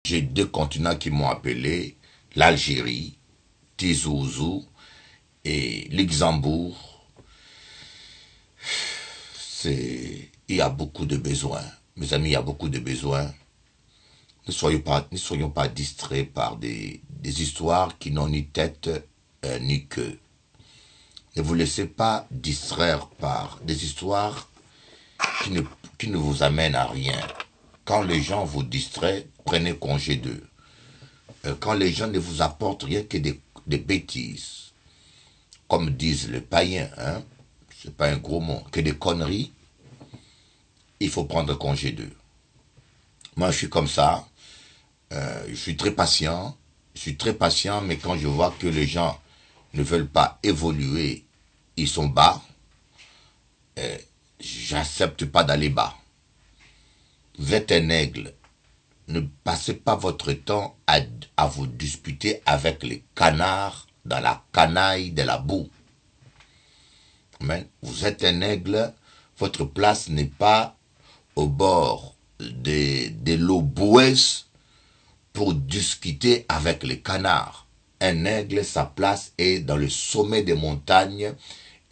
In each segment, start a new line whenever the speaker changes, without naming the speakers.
J'ai deux continents qui m'ont appelé, l'Algérie, Tizouzou et Luxembourg. Il y a beaucoup de besoins. Mes amis, il y a beaucoup de besoins. Ne soyons pas distraits par des histoires qui n'ont ni tête ni queue. Ne vous laissez pas distraire par des histoires qui ne vous amènent à rien. Quand les gens vous distraient, prenez congé d'eux. Quand les gens ne vous apportent rien que des bêtises, comme disent les païens, hein, c'est pas un gros mot, que des conneries, il faut prendre congé d'eux. Moi, je suis comme ça, je suis très patient, mais quand je vois que les gens ne veulent pas évoluer, ils sont bas, j'accepte pas d'aller bas. Vous êtes un aigle, ne passez pas votre temps à vous disputer avec les canards dans la canaille de la boue. Amen. Vous êtes un aigle, votre place n'est pas au bord de l'eau boueuse pour discuter avec les canards. Un aigle, sa place est dans le sommet des montagnes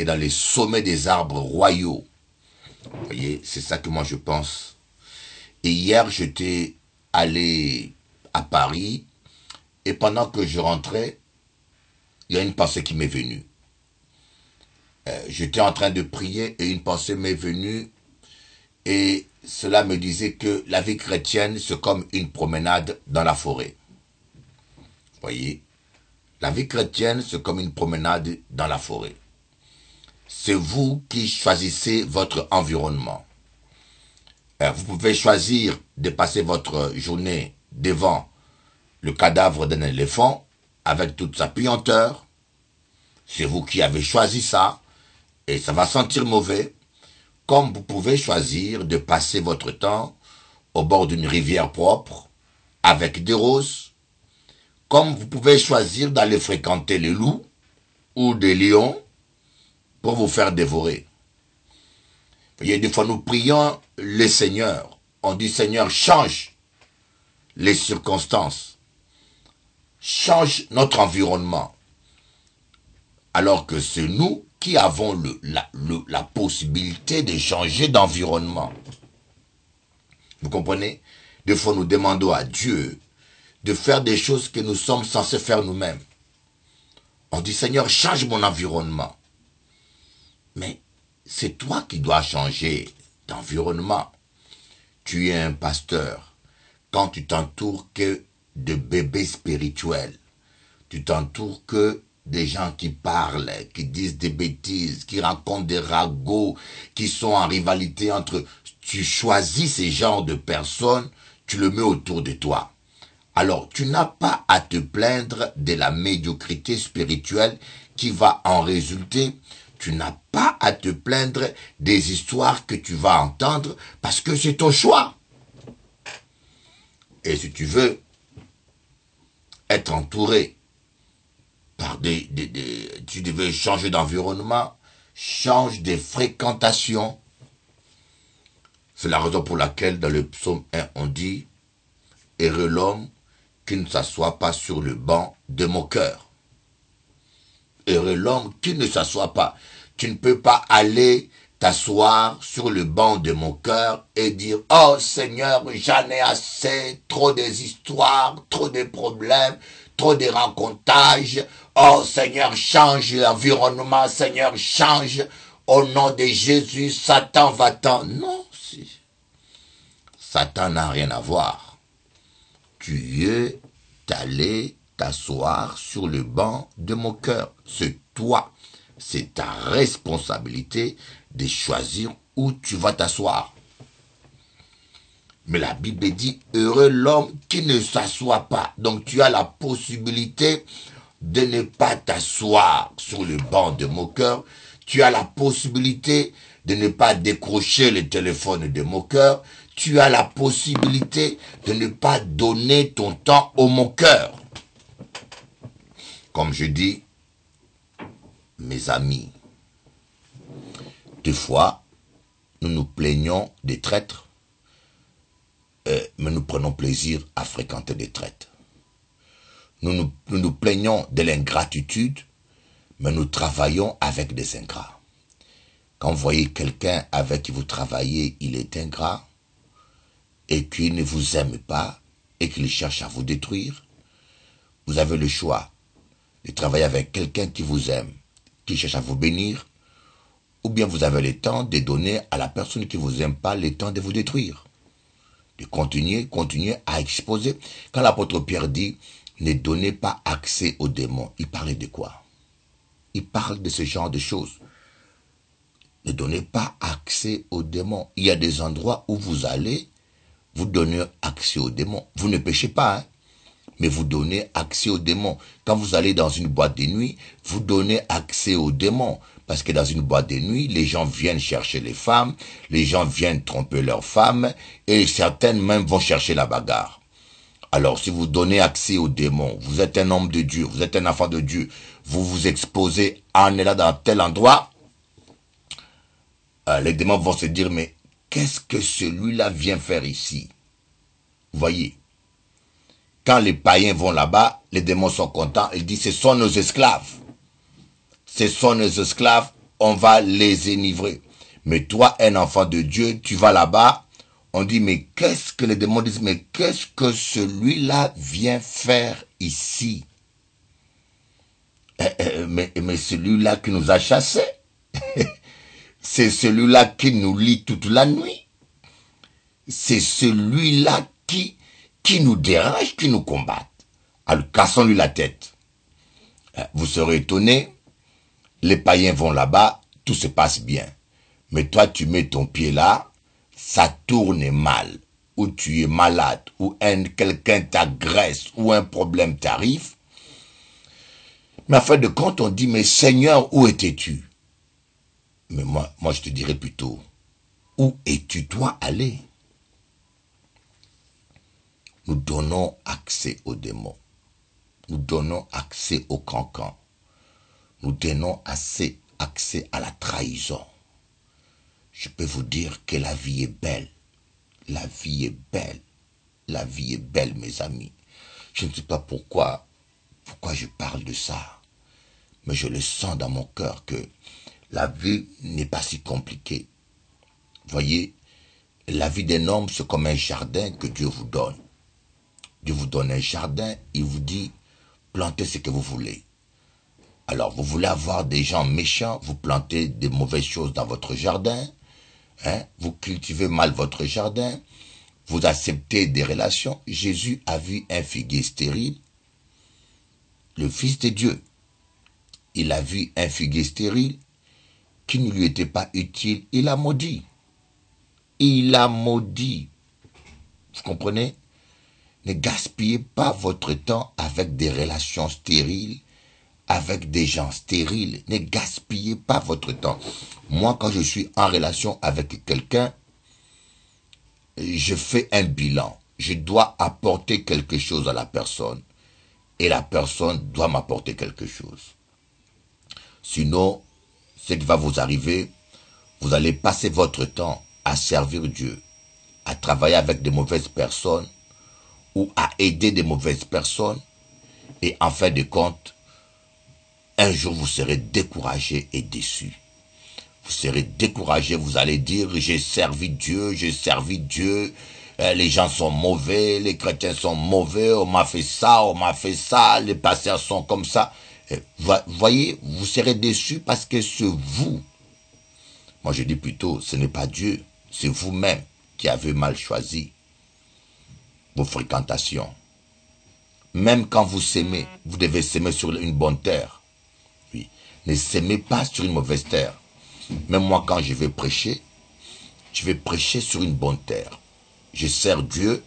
et dans les sommets des arbres royaux. Vous voyez, c'est ça que moi je pense. Et hier, j'étais allé à Paris et pendant que je rentrais, il y a une pensée qui m'est venue. J'étais en train de prier et une pensée m'est venue et cela me disait que la vie chrétienne, c'est comme une promenade dans la forêt. Vous voyez, la vie chrétienne, c'est comme une promenade dans la forêt. C'est vous qui choisissez votre environnement. Vous pouvez choisir de passer votre journée devant le cadavre d'un éléphant avec toute sa puanteur. C'est vous qui avez choisi ça et ça va sentir mauvais. Comme vous pouvez choisir de passer votre temps au bord d'une rivière propre avec des roses. Comme vous pouvez choisir d'aller fréquenter les loups ou des lions pour vous faire dévorer. Vous voyez, des fois nous prions le Seigneur. On dit Seigneur, change les circonstances. Change notre environnement. Alors que c'est nous qui avons la possibilité de changer d'environnement. Vous comprenez? Des fois nous demandons à Dieu de faire des choses que nous sommes censés faire nous-mêmes. On dit Seigneur, change mon environnement. Mais c'est toi qui dois changer d'environnement. Tu es un pasteur. Quand tu t'entoures que de bébés spirituels, tu t'entoures que des gens qui parlent, qui disent des bêtises, qui racontent des ragots, qui sont en rivalité entre eux. Tu choisis ces genres de personnes, tu le mets autour de toi. Alors, tu n'as pas à te plaindre de la médiocrité spirituelle qui va en résulter. Tu n'as pas à te plaindre des histoires que tu vas entendre parce que c'est ton choix. Et si tu veux être entouré par tu devais changer d'environnement, change de fréquentation. C'est la raison pour laquelle dans le psaume 1, on dit « Heureux l'homme qui ne s'assoit pas sur le banc de mon cœur. » Heureux l'homme qui ne s'assoit pas. Tu ne peux pas aller t'asseoir sur le banc de mon cœur et dire « Oh Seigneur, j'en ai assez, trop des histoires, trop de problèmes, trop de rencontrages. Oh Seigneur, change l'environnement, Seigneur, change. Au nom de Jésus, Satan va-t'en. » Non, Satan n'a rien à voir. Tu es allé t'asseoir sur le banc de mon cœur. C'est toi. C'est ta responsabilité de choisir où tu vas t'asseoir. Mais la Bible dit, heureux l'homme qui ne s'assoit pas. Donc tu as la possibilité de ne pas t'asseoir sur le banc de mon cœur. Tu as la possibilité de ne pas décrocher le téléphone de mon cœur. Tu as la possibilité de ne pas donner ton temps au mon cœur. Comme je dis, mes amis, des fois, nous nous plaignons des traîtres. mais nous prenons plaisir à fréquenter des traites. Nous nous plaignons de l'ingratitude, mais nous travaillons avec des ingrats. Quand vous voyez quelqu'un avec qui vous travaillez, il est ingrat, et qu'il ne vous aime pas, et qu'il cherche à vous détruire, vous avez le choix de travailler avec quelqu'un qui vous aime, qui cherche à vous bénir, ou bien vous avez le temps de donner à la personne qui ne vous aime pas le temps de vous détruire. De continuer à exposer. Quand l'apôtre Pierre dit, ne donnez pas accès aux démons, il parlait de quoi? Il parle de ce genre de choses. Ne donnez pas accès aux démons. Il y a des endroits où vous allez, vous donnez accès aux démons. Vous ne péchez pas, hein, mais vous donnez accès aux démons. Quand vous allez dans une boîte de nuit, vous donnez accès aux démons. Parce que dans une boîte de nuit, les gens viennent chercher les femmes, les gens viennent tromper leurs femmes, et certaines même vont chercher la bagarre. Alors, si vous donnez accès aux démons, vous êtes un homme de Dieu, vous êtes un enfant de Dieu, vous vous exposez en est là dans tel endroit, les démons vont se dire, mais qu'est-ce que celui-là vient faire ici? Vous voyez, quand les païens vont là-bas, les démons sont contents, ils disent, ce sont nos esclaves. Ce sont nos esclaves, on va les enivrer. Mais toi, un enfant de Dieu, tu vas là-bas, on dit, mais qu'est-ce que les démons disent, mais qu'est-ce que celui-là vient faire ici? Mais celui-là qui nous a chassés, c'est celui-là qui nous lie toute la nuit. C'est celui-là qui nous dérange, qui nous combat. Alors, cassons-lui la tête. Vous serez étonnés, les païens vont là-bas, tout se passe bien. Mais toi, tu mets ton pied là, ça tourne mal. Ou tu es malade, ou quelqu'un t'agresse, ou un problème t'arrive. Mais en fin de compte, on dit, mais Seigneur, où étais-tu? Mais moi, je te dirais plutôt, où es-tu toi allé? Nous donnons accès aux démons. Nous donnons accès aux cancans. Nous donnons accès à la trahison. Je peux vous dire que la vie est belle. La vie est belle. La vie est belle, mes amis. Je ne sais pas pourquoi je parle de ça. Mais je le sens dans mon cœur que la vie n'est pas si compliquée. Voyez, la vie d'un homme, c'est comme un jardin que Dieu vous donne. Dieu vous donne un jardin, il vous dit, plantez ce que vous voulez. Alors, vous voulez avoir des gens méchants, vous plantez des mauvaises choses dans votre jardin, hein? Vous cultivez mal votre jardin, vous acceptez des relations. Jésus a vu un figuier stérile, le Fils de Dieu. Il a vu un figuier stérile qui ne lui était pas utile, il a maudit. Il a maudit. Vous comprenez? Ne gaspillez pas votre temps avec des relations stériles, avec des gens stériles. Ne gaspillez pas votre temps. Moi, quand je suis en relation avec quelqu'un, je fais un bilan. Je dois apporter quelque chose à la personne. Et la personne doit m'apporter quelque chose. Sinon, ce qui va vous arriver, vous allez passer votre temps à servir Dieu, à travailler avec de mauvaises personnes, ou à aider des mauvaises personnes, et en fin de compte, un jour vous serez découragé et déçu. Vous serez découragé, vous allez dire, j'ai servi Dieu, les gens sont mauvais, les chrétiens sont mauvais, on m'a fait ça, les pasteurs sont comme ça. Vous voyez, vous serez déçu parce que c'est vous. Moi je dis plutôt, ce n'est pas Dieu, c'est vous-même qui avez mal choisi vos fréquentations. Même quand vous s'aimez, vous devez s'aimer sur une bonne terre. Oui. Ne s'aimez pas sur une mauvaise terre. Même moi, quand je vais prêcher sur une bonne terre. Je sers Dieu,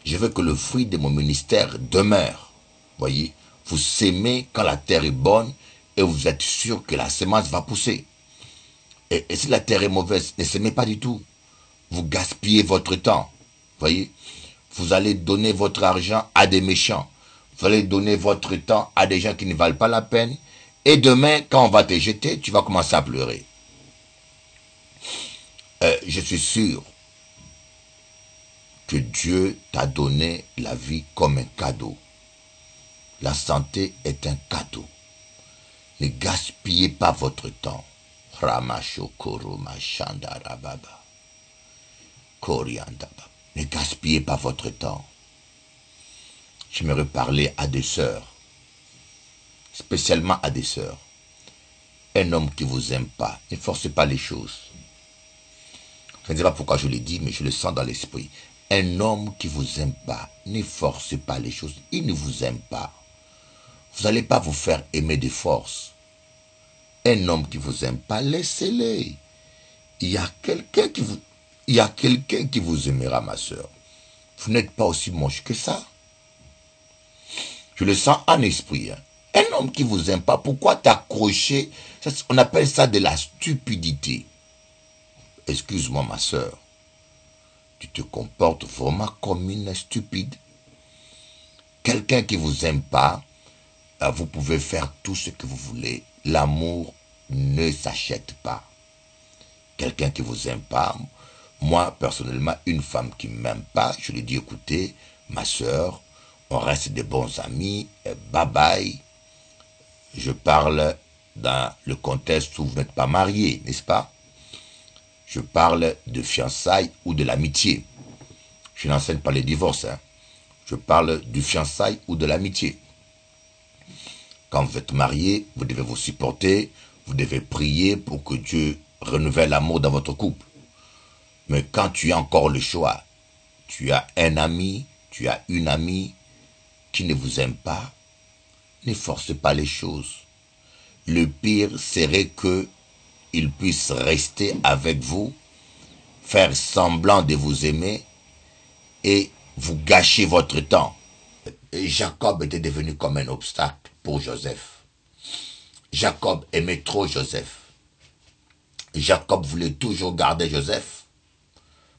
je veux que le fruit de mon ministère demeure. Voyez, vous s'aimez quand la terre est bonne et vous êtes sûr que la semence va pousser. Et si la terre est mauvaise, ne s'aimez pas du tout. Vous gaspillez votre temps. Voyez, vous allez donner votre argent à des méchants. Vous allez donner votre temps à des gens qui ne valent pas la peine. Et demain, quand on va te jeter, tu vas commencer à pleurer. Je suis sûr que Dieu t'a donné la vie comme un cadeau. La santé est un cadeau. Ne gaspillez pas votre temps. Ne gaspillez pas votre temps. J'aimerais parler à des sœurs, spécialement à des sœurs. Un homme qui vous aime pas, ne forcez pas les choses. Je ne sais pas pourquoi je le dis, mais je le sens dans l'esprit. Un homme qui vous aime pas, ne forcez pas les choses. Il ne vous aime pas. Vous n'allez pas vous faire aimer de force. Un homme qui vous aime pas, laissez-le. Il y a quelqu'un qui vous aimera, ma soeur. Vous n'êtes pas aussi moche que ça. Je le sens en esprit. Hein. Un homme qui vous aime pas, pourquoi t'accrocher? On appelle ça de la stupidité. Excuse-moi, ma soeur. Tu te comportes vraiment comme une stupide. Quelqu'un qui vous aime pas, vous pouvez faire tout ce que vous voulez. L'amour ne s'achète pas. Quelqu'un qui vous aime pas, moi personnellement, une femme qui ne m'aime pas, je lui dis écoutez, ma soeur, on reste des bons amis, bye bye. Je parle dans le contexte où vous n'êtes pas marié, n'est-ce pas? Je parle de fiançailles ou de l'amitié. Je n'enseigne pas les divorces. Hein. Je parle du fiançailles ou de l'amitié. Quand vous êtes marié, vous devez vous supporter, vous devez prier pour que Dieu renouvelle l'amour dans votre couple. Mais quand tu as encore le choix, tu as un ami, tu as une amie qui ne vous aime pas, ne forcez pas les choses. Le pire serait que il puisse rester avec vous, faire semblant de vous aimer et vous gâcher votre temps. Et Jacob était devenu comme un obstacle pour Joseph. Jacob aimait trop Joseph. Jacob voulait toujours garder Joseph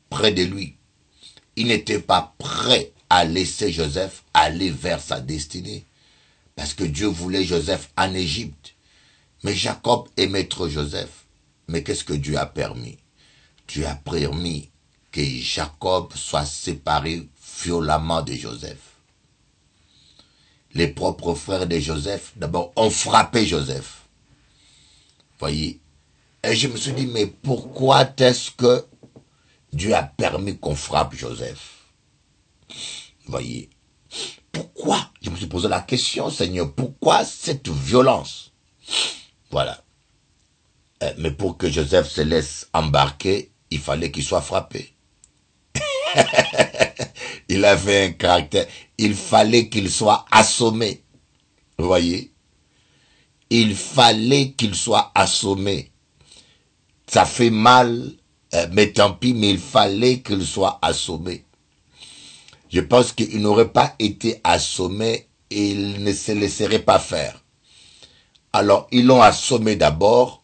près de lui. Il n'était pas prêt à laisser Joseph aller vers sa destinée. Parce que Dieu voulait Joseph en Égypte. Mais Jacob aimait trop Joseph. Mais qu'est-ce que Dieu a permis? Dieu a permis que Jacob soit séparé violemment de Joseph. Les propres frères de Joseph, d'abord, ont frappé Joseph. Voyez? Et je me suis dit, mais pourquoi est-ce que Dieu a permis qu'on frappe Joseph? Voyez? Pourquoi? Je me suis posé la question, Seigneur, pourquoi cette violence? Voilà. Mais pour que Joseph se laisse embarquer, il fallait qu'il soit frappé. Il avait un caractère. Il fallait qu'il soit assommé. Vous voyez? Il fallait qu'il soit assommé. Ça fait mal, mais tant pis, mais il fallait qu'il soit assommé. Je pense qu'il n'aurait pas été assommé et il ne se laisserait pas faire. Alors, ils l'ont assommé d'abord.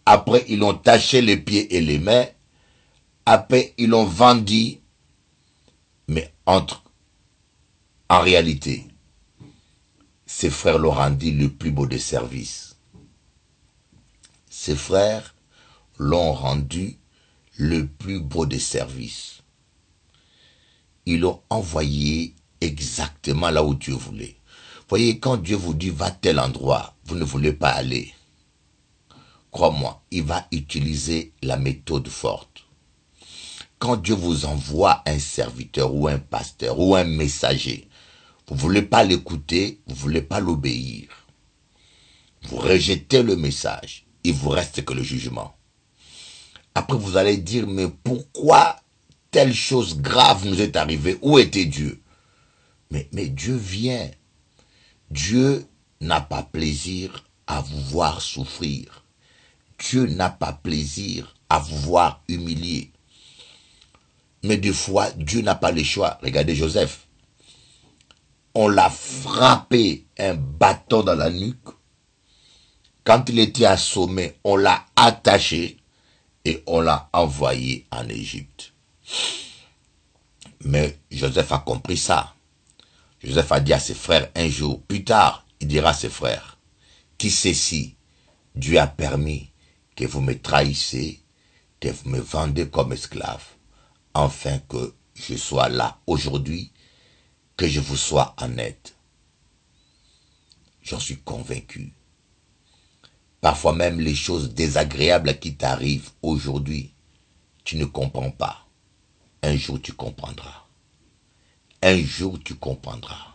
Après, ils l'ont taché les pieds et les mains. Après, ils l'ont vendu. Mais en réalité, ses frères l'ont rendu le plus beau des services. Ses frères l'ont rendu le plus beau des services. Ils l'ont envoyé exactement là où Dieu voulait. Voyez, quand Dieu vous dit va tel endroit, vous ne voulez pas aller. Crois-moi, il va utiliser la méthode forte. Quand Dieu vous envoie un serviteur ou un pasteur ou un messager, vous ne voulez pas l'écouter, vous ne voulez pas l'obéir. Vous rejetez le message, il vous reste que le jugement. Après vous allez dire, mais pourquoi telle chose grave nous est arrivée? Où était Dieu? Mais Dieu vient. Dieu n'a pas plaisir à vous voir souffrir. Dieu n'a pas plaisir à vous voir humilier. Mais des fois, Dieu n'a pas le choix. Regardez Joseph. On l'a frappé un bâton dans la nuque. Quand il était assommé, on l'a attaché et on l'a envoyé en Égypte. Mais Joseph a compris ça. Joseph a dit à ses frères un jour, plus tard, il dira à ses frères, qui sait si Dieu a permis que vous me trahissez, que vous me vendez comme esclave, afin que je sois là aujourd'hui, que je vous sois en aide. J'en suis convaincu. Parfois même les choses désagréables qui t'arrivent aujourd'hui, tu ne comprends pas. Un jour tu comprendras. Un jour tu comprendras.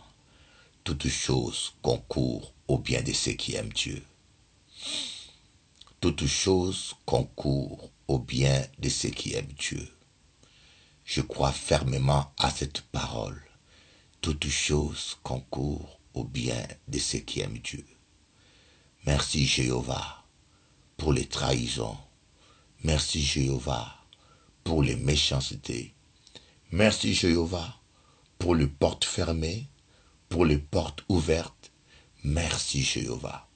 Toutes choses concourent au bien de ceux qui aiment Dieu. Toutes choses concourent au bien de ceux qui aiment Dieu. Je crois fermement à cette parole. Toutes choses concourent au bien de ceux qui aiment Dieu. Merci Jéhovah pour les trahisons. Merci Jéhovah pour les méchancetés. Merci Jéhovah pour les portes fermées, pour les portes ouvertes. Merci Jéhovah.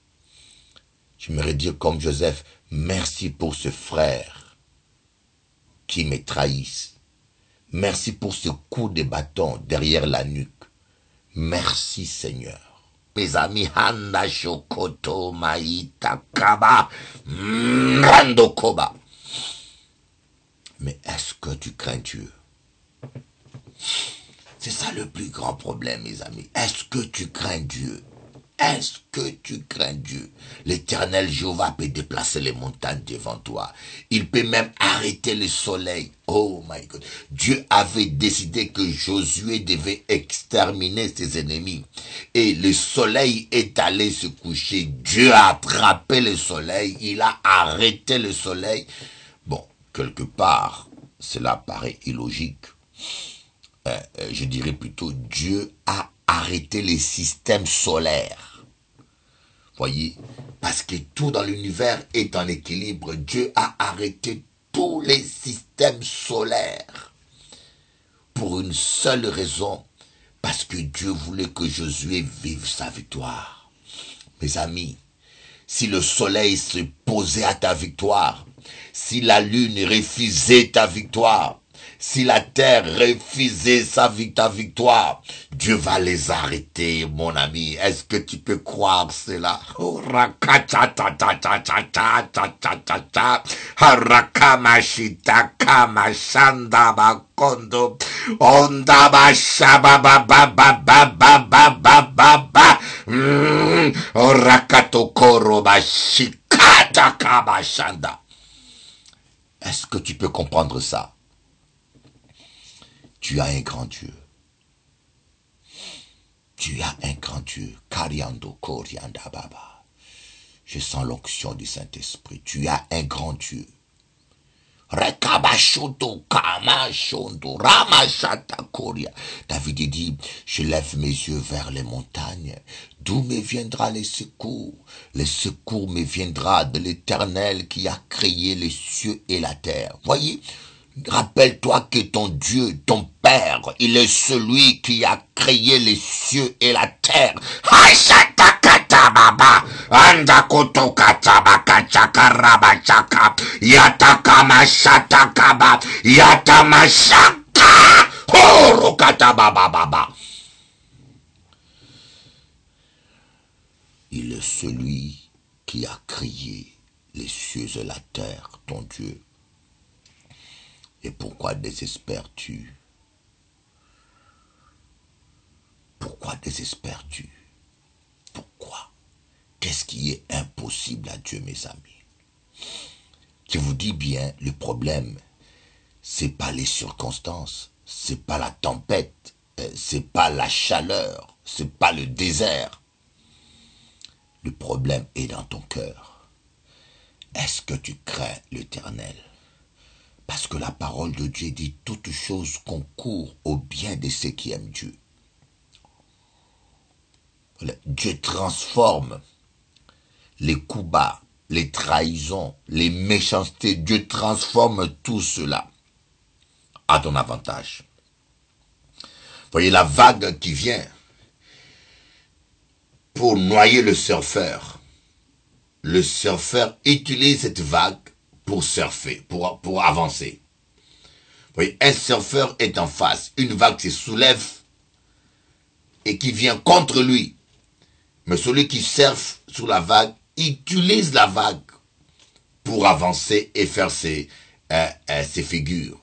J'aimerais dire comme Joseph, merci pour ce frère qui me trahisse. Merci pour ce coup de bâton derrière la nuque. Merci Seigneur. Mes amis, Handa Shokoto Maïta Kaba Rando Koba. Mais est-ce que tu crains Dieu? C'est ça le plus grand problème, mes amis. Est-ce que tu crains Dieu? Est-ce que tu crains Dieu? L'Éternel Jéhovah peut déplacer les montagnes devant toi. Il peut même arrêter le soleil. Oh my God. Dieu avait décidé que Josué devait exterminer ses ennemis. Et le soleil est allé se coucher. Dieu a attrapé le soleil. Il a arrêté le soleil. Bon, quelque part, cela paraît illogique. Je dirais plutôt Dieu a arrêté les systèmes solaires. Voyez, parce que tout dans l'univers est en équilibre. Dieu a arrêté tous les systèmes solaires pour une seule raison, parce que Dieu voulait que Josué vive sa victoire. Mes amis, si le soleil se posait à ta victoire, si la lune refusait ta victoire, si la terre refusait ta victoire, Dieu va les arrêter, mon ami. Est-ce que tu peux croire cela? Harakamashita kamashanda bakondo ondaba shabababababababababa orakatokoro bashikata kamashanda. Est-ce que tu peux comprendre ça? Tu as un grand Dieu. Tu as un grand Dieu. Kariando Korianda Baba. Je sens l'onction du Saint-Esprit. Tu as un grand Dieu. Rekabashoto Kamashondo Ramashata Koria. David dit, je lève mes yeux vers les montagnes. D'où me viendra les secours? Les secours me viendra de l'Éternel qui a créé les cieux et la terre. Voyez, rappelle-toi que ton Dieu, ton Père, il est celui qui a créé les cieux et la terre. Il est celui qui a créé les cieux et la terre, ton Dieu. Et pourquoi désespères-tu? Pourquoi désespères-tu? Pourquoi? Qu'est-ce qui est impossible à Dieu, mes amis? Je vous dis bien, le problème, c'est pas les circonstances, c'est pas la tempête, c'est pas la chaleur, c'est pas le désert. Le problème est dans ton cœur. Est-ce que tu crains l'Éternel? Parce que la parole de Dieu dit toutes choses concourent au bien de ceux qui aiment Dieu. Dieu transforme les coups bas, les trahisons, les méchancetés. Dieu transforme tout cela à ton avantage. Voyez la vague qui vient pour noyer le surfeur. Le surfeur utilise cette vague pour surfer, pour avancer. Vous voyez, un surfeur est en face, une vague se soulève et qui vient contre lui. Mais celui qui surfe sous la vague utilise la vague pour avancer et faire ses figures.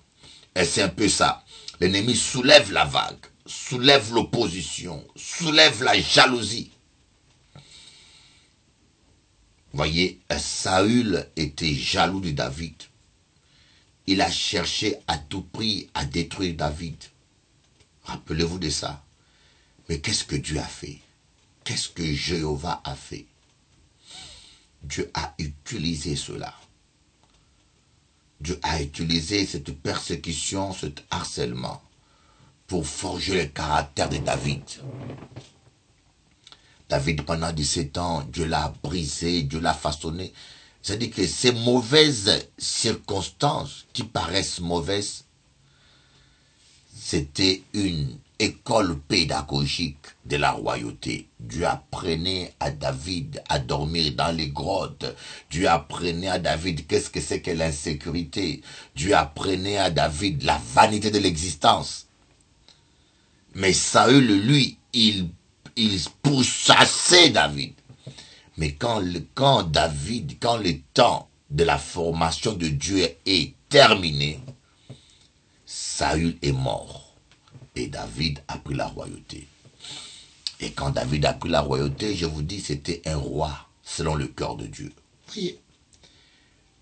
Et c'est un peu ça. L'ennemi soulève la vague, soulève l'opposition, soulève la jalousie. Voyez, Saül était jaloux de David. Il a cherché à tout prix à détruire David. Rappelez-vous de ça. Mais qu'est-ce que Dieu a fait? Qu'est-ce que Jéhovah a fait? Dieu a utilisé cela. Dieu a utilisé cette persécution, cet harcèlement pour forger le caractère de David. David, pendant 17 ans, Dieu l'a brisé, Dieu l'a façonné. C'est-à-dire que ces mauvaises circonstances qui paraissent mauvaises, c'était une école pédagogique de la royauté. Dieu apprenait à David à dormir dans les grottes. Dieu apprenait à David qu'est-ce que c'est que l'insécurité. Dieu apprenait à David la vanité de l'existence. Mais Saül, lui, il pourchassait David. Mais quand le temps de la formation de Dieu est terminé, Saül est mort. Et David a pris la royauté. Et quand David a pris la royauté, je vous dis, c'était un roi selon le cœur de Dieu. Voyez.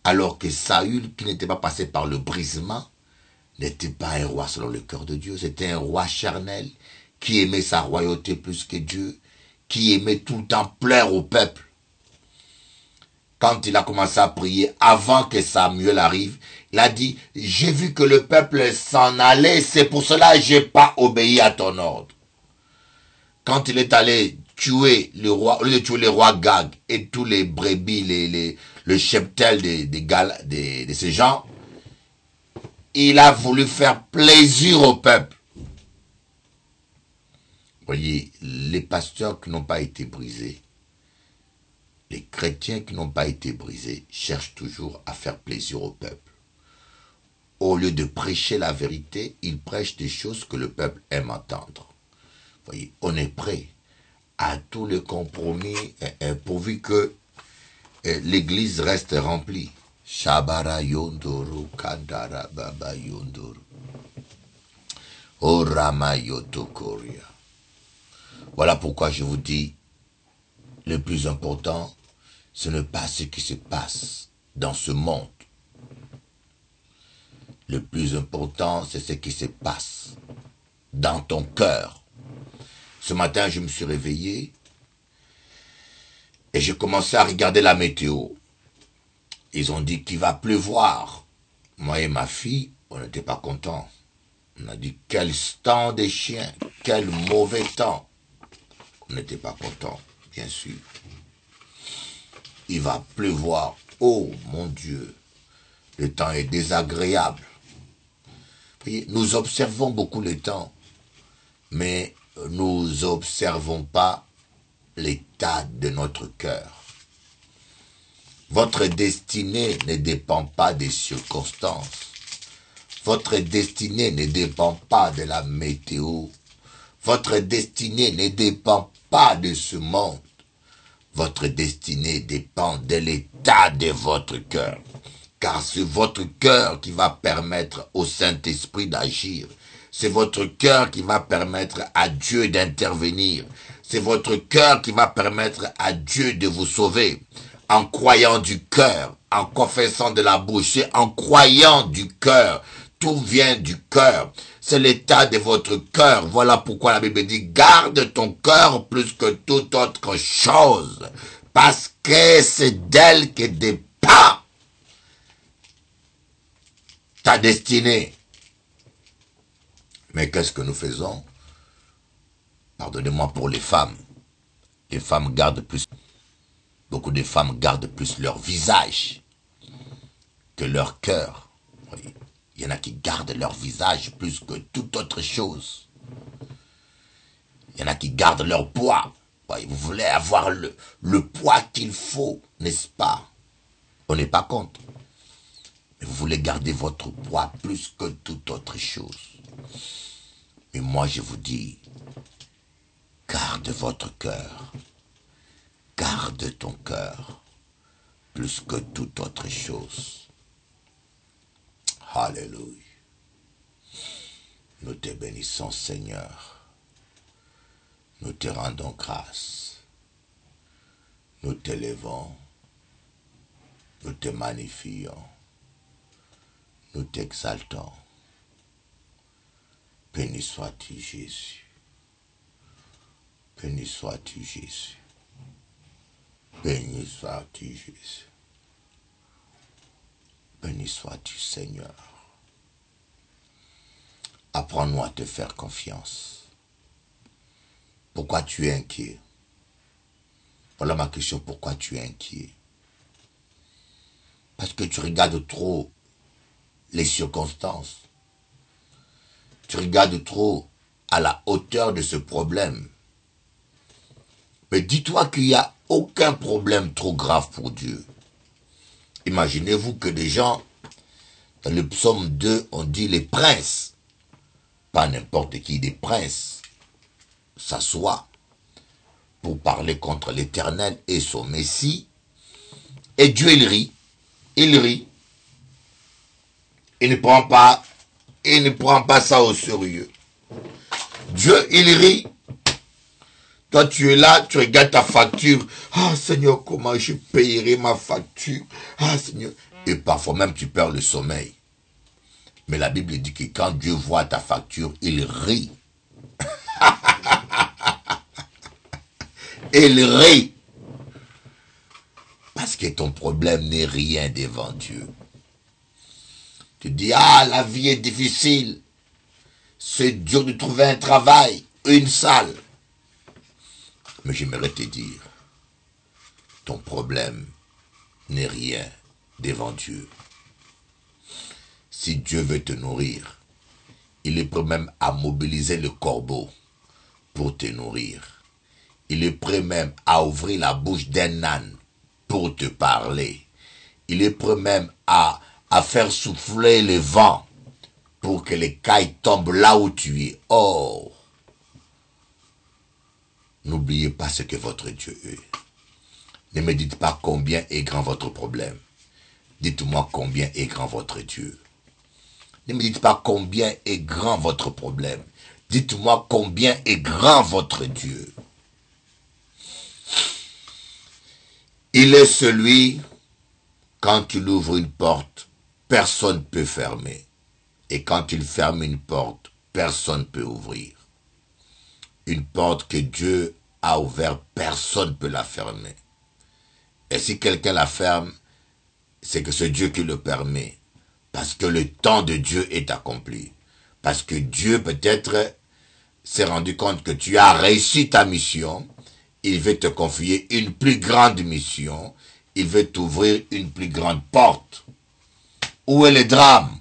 Alors que Saül, qui n'était pas passé par le brisement, n'était pas un roi selon le cœur de Dieu. C'était un roi charnel qui aimait sa royauté plus que Dieu, qui aimait tout le temps plaire au peuple. Quand il a commencé à prier, avant que Samuel arrive, il a dit, j'ai vu que le peuple s'en allait, c'est pour cela que je n'ai pas obéi à ton ordre. Quand il est allé tuer le roi, au lieu de tuer le roi Gag et tous les brebis, le cheptel de ces gens, il a voulu faire plaisir au peuple. Voyez, les pasteurs qui n'ont pas été brisés, les chrétiens qui n'ont pas été brisés cherchent toujours à faire plaisir au peuple. Au lieu de prêcher la vérité, ils prêchent des choses que le peuple aime entendre. Voyez, on est prêt à tous les compromis pourvu que l'église reste remplie. Shabara yondoro kandara baba yondoro. Orama yotokoria. Voilà pourquoi je vous dis, le plus important, ce n'est pas ce qui se passe dans ce monde. Le plus important, c'est ce qui se passe dans ton cœur. Ce matin, je me suis réveillé et j'ai commencé à regarder la météo. Ils ont dit qu'il va pleuvoir. Moi et ma fille, on n'était pas contents. On a dit, quel temps des chiens, quel mauvais temps. On n'était pas contents, bien sûr. Il va pleuvoir. Oh mon Dieu, le temps est désagréable. Voyez, nous observons beaucoup le temps, mais nous n'observons pas l'état de notre cœur. Votre destinée ne dépend pas des circonstances. Votre destinée ne dépend pas de la météo. Votre destinée ne dépend pas de ce monde. Votre destinée dépend de l'état de votre cœur. Car c'est votre cœur qui va permettre au Saint-Esprit d'agir. C'est votre cœur qui va permettre à Dieu d'intervenir. C'est votre cœur qui va permettre à Dieu de vous sauver. En croyant du cœur, en confessant de la bouche, en croyant du cœur. Tout vient du cœur. C'est l'état de votre cœur. Voilà pourquoi la Bible dit, garde ton cœur plus que toute autre chose. Parce que c'est d'elle que dépend ta destinée. Mais qu'est-ce que nous faisons? Pardonnez-moi pour les femmes. Les femmes gardent plus. Beaucoup de femmes gardent plus leur visage que leur cœur. Oui. Il y en a qui gardent leur visage plus que toute autre chose. Il y en a qui gardent leur poids. Oui, vous voulez avoir le poids qu'il faut, n'est-ce pas? On n'est pas contre. Mais vous voulez garder votre poids plus que toute autre chose. Mais moi, je vous dis, garde votre cœur. Garde ton cœur plus que toute autre chose. Alléluia. Nous te bénissons, Seigneur. Nous te rendons grâce. Nous t'élevons. Nous te magnifions. Nous t'exaltons. Béni sois-tu, Jésus. Béni sois-tu, Jésus. Béni sois-tu, Jésus. Béni sois-tu, Seigneur. Apprends-nous à te faire confiance. Pourquoi tu es inquiet? Voilà ma question, pourquoi tu es inquiet? Parce que tu regardes trop les circonstances. Tu regardes trop à la hauteur de ce problème. Mais dis-toi qu'il n'y a aucun problème trop grave pour Dieu. Imaginez-vous que des gens, dans le psaume 2, on dit les princes, pas n'importe qui, des princes, s'assoient pour parler contre l'Éternel et son Messie. Et Dieu, il rit. Il rit. Il ne prend pas ça au sérieux. Dieu, il rit. Toi, tu es là, tu regardes ta facture. Ah, Seigneur, comment je payerai ma facture? Ah, Seigneur. Et parfois même, tu perds le sommeil. Mais la Bible dit que quand Dieu voit ta facture, il rit. Il rit. Parce que ton problème n'est rien devant Dieu. Tu dis, ah, la vie est difficile. C'est dur de trouver un travail, une salle. Mais j'aimerais te dire, ton problème n'est rien devant Dieu. Si Dieu veut te nourrir, il est prêt même à mobiliser le corbeau pour te nourrir. Il est prêt même à ouvrir la bouche d'un âne pour te parler. Il est prêt même à faire souffler le vent pour que les cailles tombent là où tu es. Oh! N'oubliez pas ce que votre Dieu est. Ne me dites pas combien est grand votre problème. Dites-moi combien est grand votre Dieu. Ne me dites pas combien est grand votre problème. Dites-moi combien est grand votre Dieu. Il est celui, quand il ouvre une porte, personne ne peut fermer. Et quand il ferme une porte, personne ne peut ouvrir. Une porte que Dieu a ouverte, personne ne peut la fermer. Et si quelqu'un la ferme, c'est que c'est Dieu qui le permet. Parce que le temps de Dieu est accompli. Parce que Dieu peut-être s'est rendu compte que tu as réussi ta mission. Il veut te confier une plus grande mission. Il veut t'ouvrir une plus grande porte. Où est le drame?